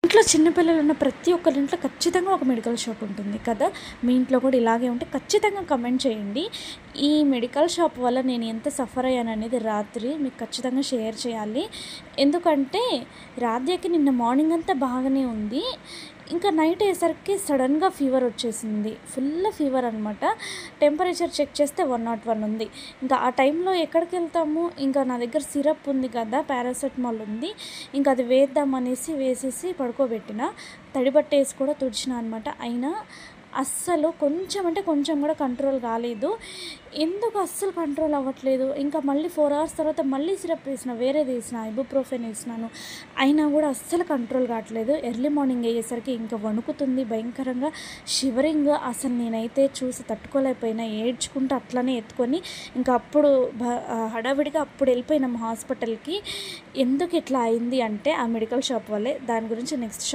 ఇంట్లో చిన్న పిల్లలు ఉన్న ప్రతి ఒక్కరి ఇంట్లో ఖచ్చితంగా ఒక మెడికల్ షాప్ ఉంటుంది కదా. మీ ఇంట్లో కూడా ఇలాగే ఉంటే ఖచ్చితంగా కమెంట్ చేయండి. ఈ మెడికల్ షాప్ వల్ల నేను ఎంత సఫర్ అయ్యాను అనేది రాత్రి మీకు ఖచ్చితంగా షేర్ చేయాలి. ఎందుకంటే రాధ్యకి నిన్న మార్నింగ్ అంతా బాగానే ఉంది. ఇంకా నైట్ అయ్యేసరికి సడన్గా ఫీవర్ వచ్చేసింది. ఫుల్ ఫీవర్ అనమాట. టెంపరేచర్ చెక్ చేస్తే 101 ఉంది. ఇంకా ఆ టైంలో ఎక్కడికి వెళ్తాము, ఇంకా నా దగ్గర సిరప్ ఉంది కదా, పారాసెటమాల్ ఉంది. ఇంకా అది వేద్దామనేసి వేసేసి పడుకోబెట్టిన. తడిబట్ట వేసి కూడా తుడిచిన అనమాట. అయినా అస్సలు కొంచెం అంటే కొంచెం కూడా కంట్రోల్ కాలేదు. ఎందుకు అస్సలు కంట్రోల్ అవ్వట్లేదు. ఇంకా మళ్ళీ 4 hours తర్వాత మళ్ళీ సిరప్ వేసిన, వేరేది వేసిన, ఐబుప్రోఫెన్ వేసినాను. అయినా కూడా అస్సలు కంట్రోల్ కావట్లేదు. ఎర్లీ మార్నింగ్ అయ్యేసరికి ఇంకా వణుకుతుంది భయంకరంగా, షివరింగ్. అసలు నేనైతే చూసి తట్టుకోలేకపోయినా, ఏడ్చుకుంటూ అట్లనే ఎత్తుకొని ఇంకా అప్పుడు హడావిడిగా అప్పుడు వెళ్ళిపోయినాము హాస్పిటల్కి. ఎందుకు ఇట్లా అయింది అంటే ఆ మెడికల్ షాప్ వల్లే. దాని గురించి నెక్స్ట్